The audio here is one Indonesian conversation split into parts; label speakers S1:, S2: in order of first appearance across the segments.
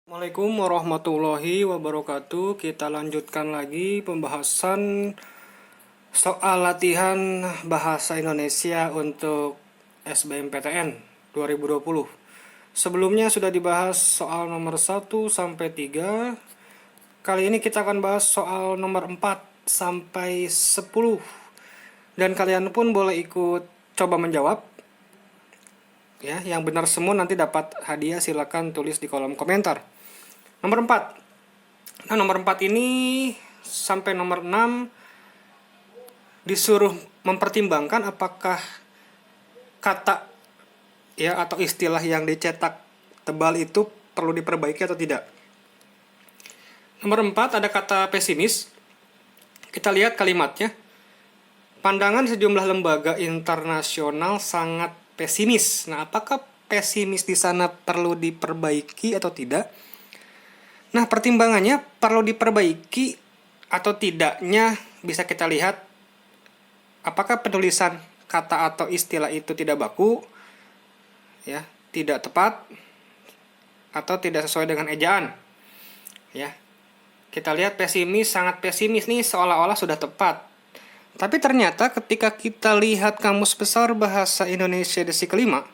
S1: Assalamualaikum warahmatullahi wabarakatuh. Kita lanjutkan lagi pembahasan soal latihan bahasa Indonesia untuk SBMPTN 2020. Sebelumnya sudah dibahas soal nomor 1 sampai 3. Kali ini kita akan bahas soal nomor 4 sampai 10. Dan kalian pun boleh ikut coba menjawab. Ya, yang benar semua nanti dapat hadiah, silakan tulis di kolom komentar. Nomor 4. Nah, nomor 4 ini sampai nomor 6 disuruh mempertimbangkan apakah kata ya atau istilah yang dicetak tebal itu perlu diperbaiki atau tidak. Nomor 4 ada kata pesimis. Kita lihat kalimatnya. Pandangan sejumlah lembaga internasional sangat pesimis. Nah, apakah pesimis di sana perlu diperbaiki atau tidak? Nah, pertimbangannya perlu diperbaiki atau tidaknya bisa kita lihat apakah penulisan kata atau istilah itu tidak baku, ya, tidak tepat, atau tidak sesuai dengan ejaan. Ya. Kita lihat pesimis, sangat pesimis nih seolah-olah sudah tepat. Tapi ternyata ketika kita lihat Kamus Besar Bahasa Indonesia edisi kelima,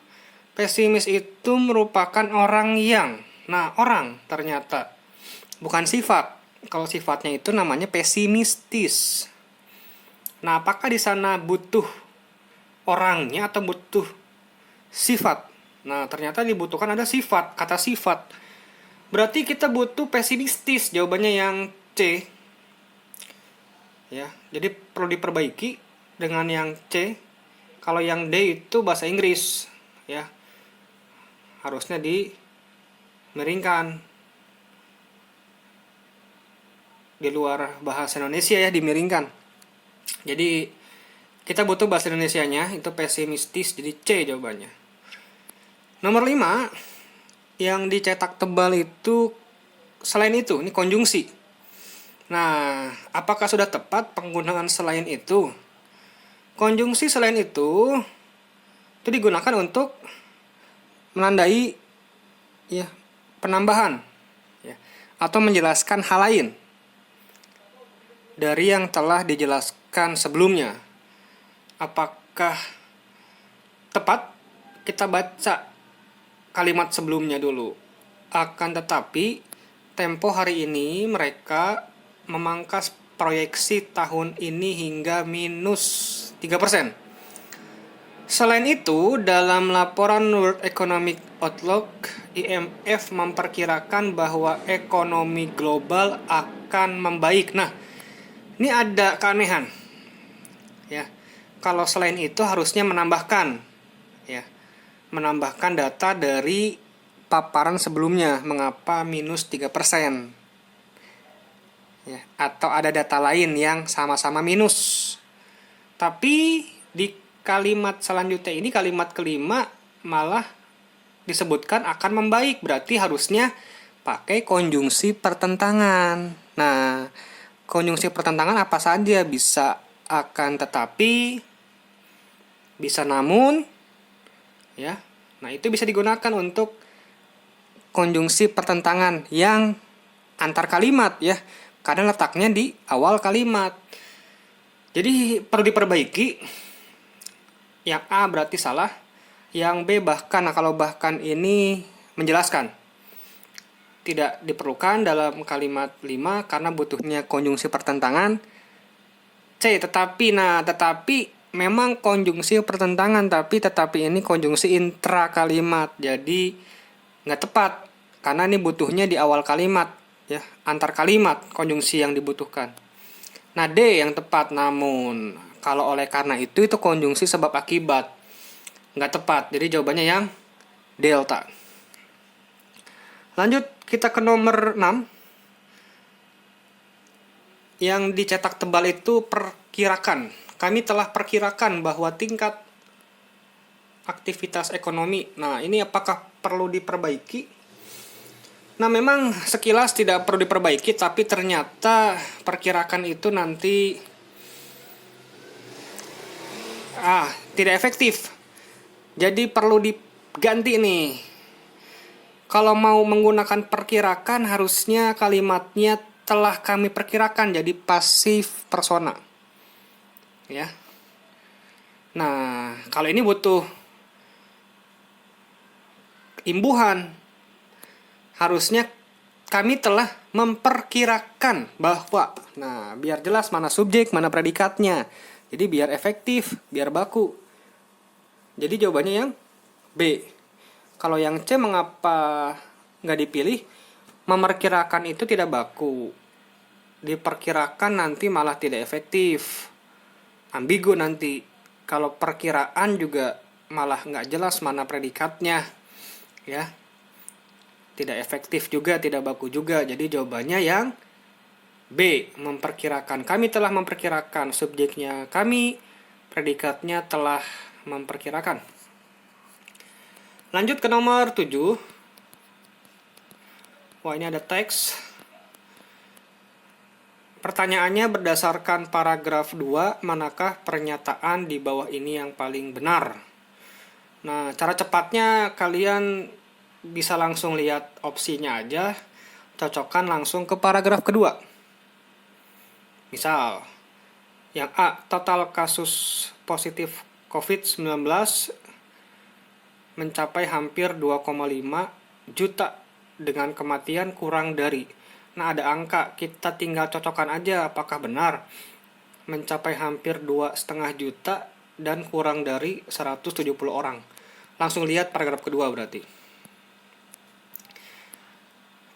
S1: pesimis itu merupakan orang yang. Nah, orang ternyata. Bukan sifat. Kalau sifatnya itu namanya pesimistis. Nah, apakah di sana butuh orangnya atau butuh sifat? Nah, ternyata dibutuhkan ada sifat, kata sifat. Berarti kita butuh pesimistis, jawabannya yang C. Ya, jadi perlu diperbaiki dengan yang C. Kalau yang D itu bahasa Inggris, ya. Harusnya dimiringkan. Di luar bahasa Indonesia ya, dimiringkan. Jadi kita butuh bahasa Indonesianya, itu pesimistis, jadi C jawabannya. Nomor 5 yang dicetak tebal itu selain itu, ini konjungsi. Nah, apakah sudah tepat penggunaan selain itu? Konjungsi selain itu digunakan untuk menandai ya penambahan ya, atau menjelaskan hal lain dari yang telah dijelaskan sebelumnya. Apakah tepat? Kita baca kalimat sebelumnya dulu. Akan tetapi, Tempo hari ini mereka memangkas proyeksi tahun ini hingga minus 3%. Selain itu, dalam laporan World Economic Outlook, IMF memperkirakan bahwa ekonomi global akan membaik. Nah, ini ada keanehan. Ya. Kalau selain itu harusnya menambahkan ya. Menambahkan data dari paparan sebelumnya mengapa minus 3%. Ya, atau ada data lain yang sama-sama minus. Tapi di kalimat selanjutnya ini, kalimat kelima malah disebutkan akan membaik. Berarti harusnya pakai konjungsi pertentangan. Nah, konjungsi pertentangan apa saja? Bisa akan tetapi, bisa namun, ya. Nah, itu bisa digunakan untuk konjungsi pertentangan yang antar kalimat ya, karena letaknya di awal kalimat. Jadi perlu diperbaiki. Yang A berarti salah, yang B bahkan. Nah, kalau bahkan ini menjelaskan tidak diperlukan dalam kalimat 5 karena butuhnya konjungsi pertentangan. C, tetapi. Nah, tetapi memang konjungsi pertentangan, tetapi ini konjungsi intra kalimat. Jadi nggak tepat karena ini butuhnya di awal kalimat ya, antar kalimat konjungsi yang dibutuhkan. Nah, D yang tepat. Namun kalau oleh karena itu konjungsi sebab akibat, nggak tepat. Jadi jawabannya yang delta. Lanjut kita ke nomor 6. Yang dicetak tebal itu perkirakan. Kami telah perkirakan bahwa tingkat aktivitas ekonomi. Nah, ini apakah perlu diperbaiki? Nah, memang sekilas tidak perlu diperbaiki, tapi ternyata perkirakan itu nanti tidak efektif. Jadi perlu diganti nih. Kalau mau menggunakan perkirakan harusnya kalimatnya telah kami perkirakan, jadi pasif persona. Ya. Nah, kalau ini butuh imbuhan. Harusnya kami telah memperkirakan bahwa. Nah, biar jelas mana subjek, mana predikatnya. Jadi biar efektif, biar baku. Jadi jawabannya yang B. Kalau yang C mengapa nggak dipilih? Memperkirakan itu tidak baku. Diperkirakan nanti malah tidak efektif. Ambigu nanti. Kalau perkiraan juga malah nggak jelas mana predikatnya. Ya. Tidak efektif juga, tidak baku juga. Jadi jawabannya yang B. Memperkirakan. Kami telah memperkirakan. Subjeknya kami, predikatnya telah memperkirakan. Lanjut ke nomor 7. Wah, ini ada teks. Pertanyaannya berdasarkan paragraf 2, manakah pernyataan di bawah ini yang paling benar? Nah, cara cepatnya kalian bisa langsung lihat opsinya aja, cocokkan langsung ke paragraf kedua. Misal, yang A, total kasus positif COVID-19 mencapai hampir 2,5 juta dengan kematian kurang dari. Nah, ada angka, kita tinggal cocokkan aja apakah benar mencapai hampir 2,5 juta dan kurang dari 170 orang. Langsung lihat paragraf kedua berarti.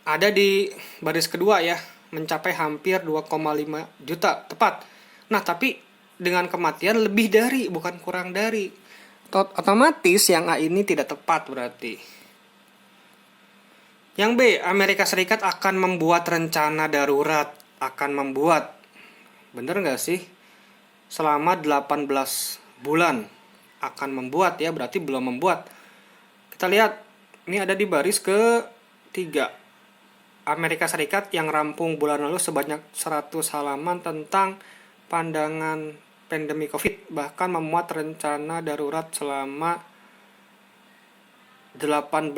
S1: Ada di baris kedua ya, mencapai hampir 2,5 juta, tepat. Nah, tapi dengan kematian lebih dari, bukan kurang dari. Otomatis yang A ini tidak tepat berarti. Yang B, Amerika Serikat akan membuat rencana darurat. Akan membuat. Bener nggak sih? Selama 18 bulan. Akan membuat ya, berarti belum membuat. Kita lihat, ini ada di baris ke-3. Amerika Serikat yang rampung bulan lalu sebanyak 100 halaman tentang pandangan pandemi COVID, bahkan memuat rencana darurat selama 18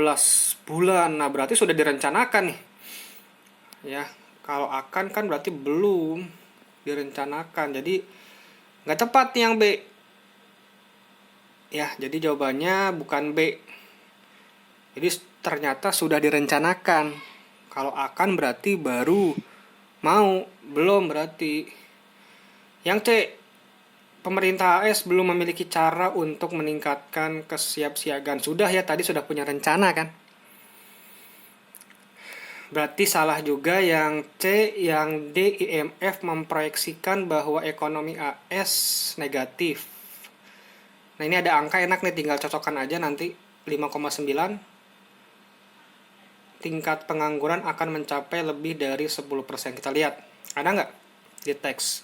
S1: bulan. Nah, berarti sudah direncanakan nih. Ya, kalau akan kan berarti belum direncanakan. Jadi nggak tepat nih yang B. Ya, jadi jawabannya bukan B. Jadi ternyata sudah direncanakan. Kalau akan berarti baru mau, belum berarti. Yang C, pemerintah AS belum memiliki cara untuk meningkatkan kesiapsiagaan. Sudah ya, tadi sudah punya rencana kan. Berarti salah juga yang C, yang D, IMF memproyeksikan bahwa ekonomi AS negatif. Nah, ini ada angka enak nih, tinggal cocokkan aja nanti. 5,9. Tingkat pengangguran akan mencapai lebih dari 10%. Kita lihat. Ada nggak di teks?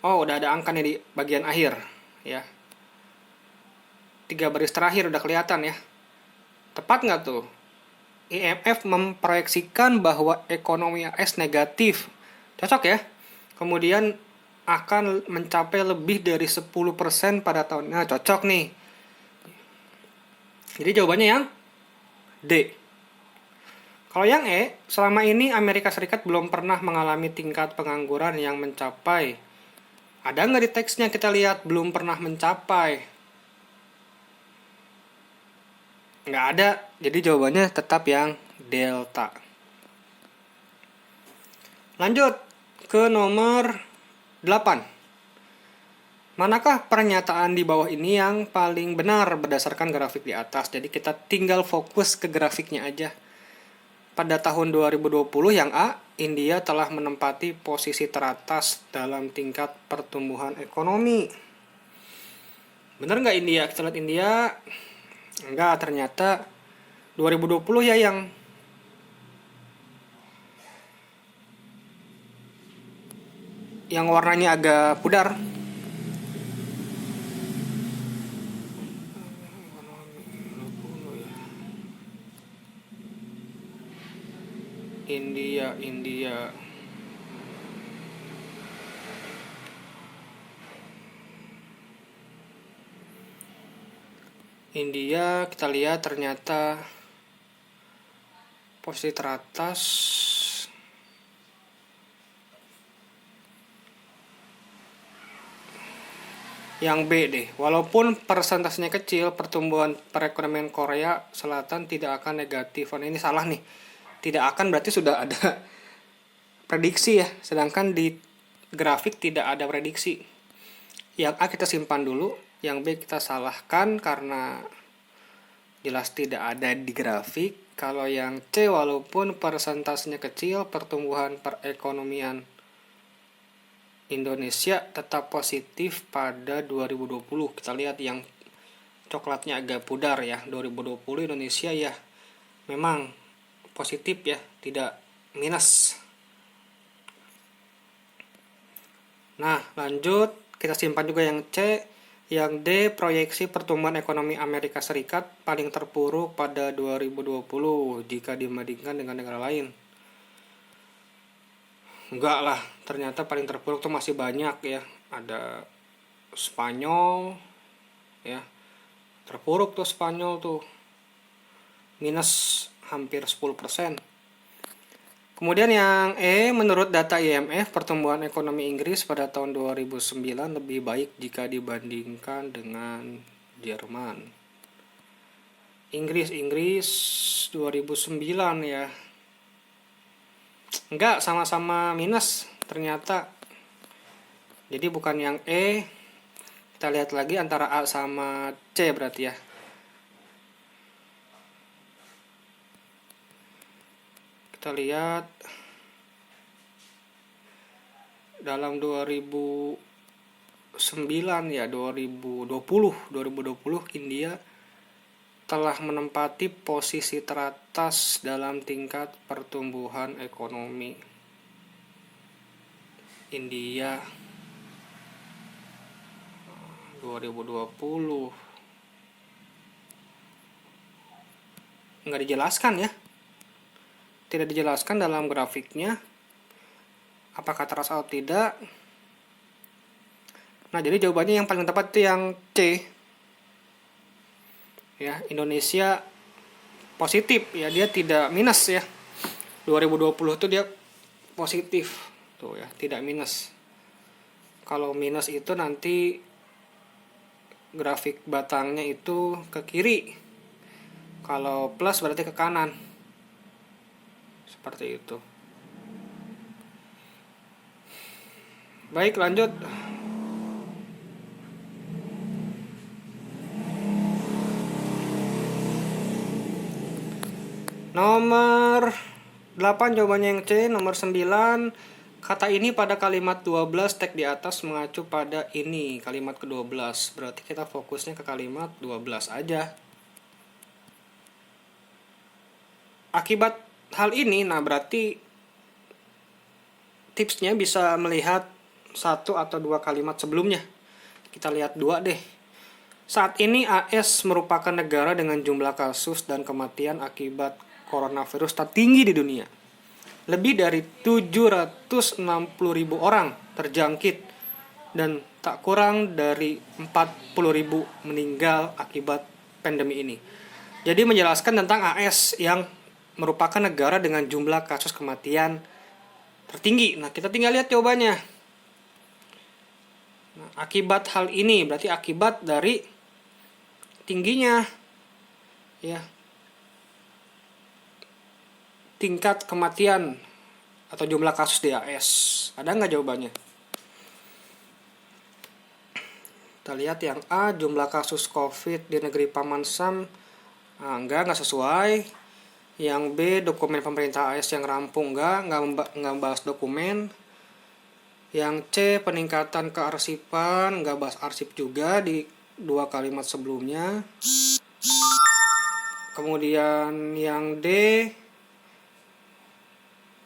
S1: Oh, udah ada angka nih di bagian akhir, ya. 3 baris terakhir udah kelihatan ya. Tepat nggak tuh? IMF memproyeksikan bahwa ekonomi AS negatif. Cocok ya? Kemudian akan mencapai lebih dari 10% pada tahun. Nah, cocok nih. Jadi jawabannya yang D. Kalau yang E, selama ini Amerika Serikat belum pernah mengalami tingkat pengangguran yang mencapai. Ada nggak di teksnya kita lihat belum pernah mencapai? Nggak ada, jadi jawabannya tetap yang delta. Lanjut ke nomor 8. Manakah pernyataan di bawah ini yang paling benar berdasarkan grafik di atas? Jadi kita tinggal fokus ke grafiknya aja. Pada tahun 2020 yang A, India telah menempati posisi teratas dalam tingkat pertumbuhan ekonomi. Bener nggak India? Kita lihat India. Enggak, ternyata 2020 ya yang warnanya agak pudar. India. India kita lihat ternyata posisi teratas. Yang B deh, walaupun persentasenya kecil, pertumbuhan perekonomian Korea Selatan tidak akan negatif. Nah, ini salah nih. Tidak akan berarti sudah ada prediksi ya, sedangkan di grafik tidak ada prediksi. Yang A kita simpan dulu, yang B kita salahkan karena jelas tidak ada di grafik. Kalau yang C, walaupun persentasenya kecil, pertumbuhan perekonomian Indonesia tetap positif pada 2020. Kita lihat yang coklatnya agak pudar ya. 2020 Indonesia ya memang positif ya, tidak minus. Nah, lanjut kita simpan juga yang C. Yang D, proyeksi pertumbuhan ekonomi Amerika Serikat paling terpuruk pada 2020 jika dibandingkan dengan negara lain. Enggak lah, ternyata paling terpuruk tuh masih banyak ya. Ada Spanyol ya. Terpuruk tuh Spanyol tuh. Minus hampir 10%. Kemudian yang E, menurut data IMF, pertumbuhan ekonomi Inggris pada tahun 2009 lebih baik jika dibandingkan dengan Jerman. Inggris 2009 ya. Enggak, sama-sama minus ternyata. Jadi bukan yang E. Kita lihat lagi antara A sama C berarti ya. Kita lihat dalam 2009 ya, 2020 India telah menempati posisi teratas dalam tingkat pertumbuhan ekonomi. India 2020 nggak dijelaskan ya, tidak dijelaskan dalam grafiknya apakah teras atau tidak. Nah, jadi jawabannya yang paling tepat itu yang C. Ya, Indonesia positif ya, dia tidak minus ya. 2020 itu dia positif tuh ya, tidak minus. Kalau minus itu nanti grafik batangnya itu ke kiri. Kalau plus berarti ke kanan. Seperti itu. Baik, lanjut. Nomor 8 jawabannya yang C. Nomor 9, kata ini pada kalimat 12 tag di atas mengacu pada ini, kalimat ke-12. Berarti kita fokusnya ke kalimat 12 aja. Akibat hal ini, nah berarti tipsnya bisa melihat satu atau dua kalimat sebelumnya. Kita lihat dua deh. Saat ini AS merupakan negara dengan jumlah kasus dan kematian akibat coronavirus tertinggi di dunia. Lebih dari 760.000 orang terjangkit dan tak kurang dari 40.000 meninggal akibat pandemi ini. Jadi menjelaskan tentang AS yang merupakan negara dengan jumlah kasus kematian tertinggi. Nah, kita tinggal lihat jawabannya. Nah, akibat hal ini berarti akibat dari tingginya ya tingkat kematian atau jumlah kasus di AS. Ada nggak jawabannya? Kita lihat yang A, jumlah kasus COVID di negeri Paman Sam. Nah, nggak sesuai. Yang B, dokumen pemerintah AS yang rampung. Nggak bahas dokumen. Yang C, peningkatan kearsipan. Nggak bahas arsip juga di dua kalimat sebelumnya. Kemudian yang D,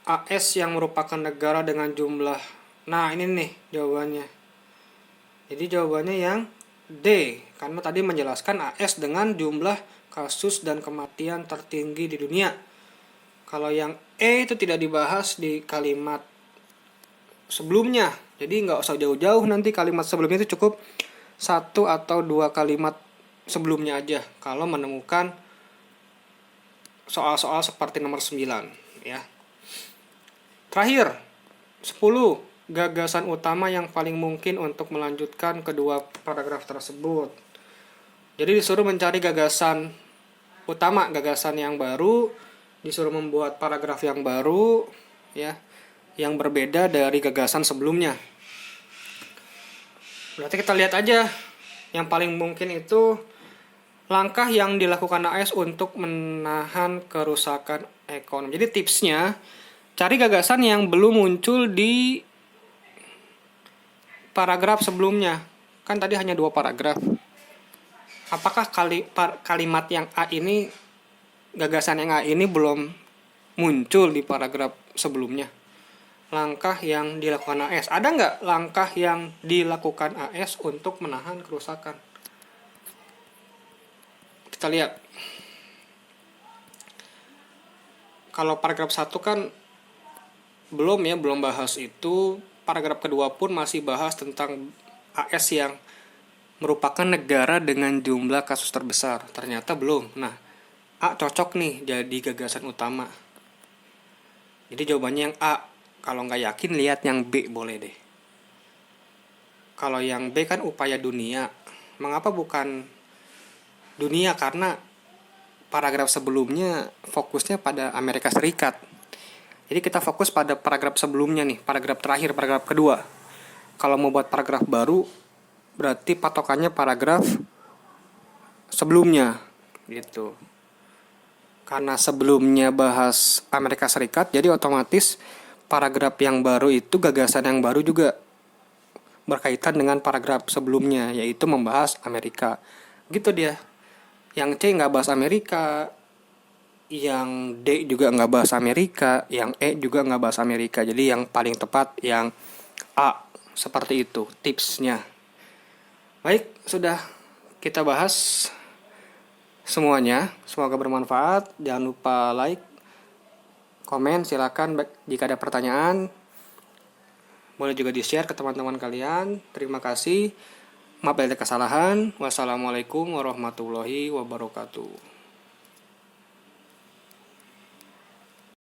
S1: AS yang merupakan negara dengan jumlah. Nah, ini nih jawabannya. Jadi jawabannya yang D, karena tadi menjelaskan AS dengan jumlah kasus dan kematian tertinggi di dunia. Kalau yang E itu tidak dibahas di kalimat sebelumnya. Jadi nggak usah jauh-jauh, nanti kalimat sebelumnya itu cukup satu atau dua kalimat sebelumnya aja kalau menemukan soal-soal seperti nomor 9 ya. Terakhir, 10 gagasan utama yang paling mungkin untuk melanjutkan kedua paragraf tersebut. Jadi disuruh mencari gagasan utama, gagasan yang baru, disuruh membuat paragraf yang baru ya, yang berbeda dari gagasan sebelumnya. Berarti kita lihat aja yang paling mungkin itu langkah yang dilakukan AS untuk menahan kerusakan ekonomi. Jadi tipsnya, cari gagasan yang belum muncul di paragraf sebelumnya. Kan tadi hanya 2 paragraf. Apakah kalimat yang A ini, gagasan yang A ini belum muncul di paragraf sebelumnya? Langkah yang dilakukan AS. Ada nggak langkah yang dilakukan AS untuk menahan kerusakan? Kita lihat. Kalau paragraf 1 kan belum bahas itu. Paragraf kedua pun masih bahas tentang AS yang merupakan negara dengan jumlah kasus terbesar. Ternyata belum. Nah, A cocok nih jadi gagasan utama. Jadi jawabannya yang A. Kalau nggak yakin, lihat yang B boleh deh. Kalau yang B kan upaya dunia. Mengapa bukan dunia? Karena paragraf sebelumnya fokusnya pada Amerika Serikat. Jadi kita fokus pada paragraf sebelumnya nih, paragraf terakhir, paragraf kedua. Kalau mau buat paragraf baru, berarti patokannya paragraf sebelumnya gitu. Karena sebelumnya bahas Amerika Serikat, jadi otomatis paragraf yang baru itu, gagasan yang baru juga berkaitan dengan paragraf sebelumnya, yaitu membahas Amerika. Gitu dia. Yang C nggak bahas Amerika, yang D juga nggak bahas Amerika, yang E juga nggak bahas Amerika. Jadi yang paling tepat yang A. Seperti itu tipsnya. Baik, sudah kita bahas semuanya. Semoga bermanfaat. Jangan lupa like, komen, silakan jika ada pertanyaan. Boleh juga di-share ke teman-teman kalian. Terima kasih. Maaf ada kesalahan. Wassalamualaikum warahmatullahi wabarakatuh.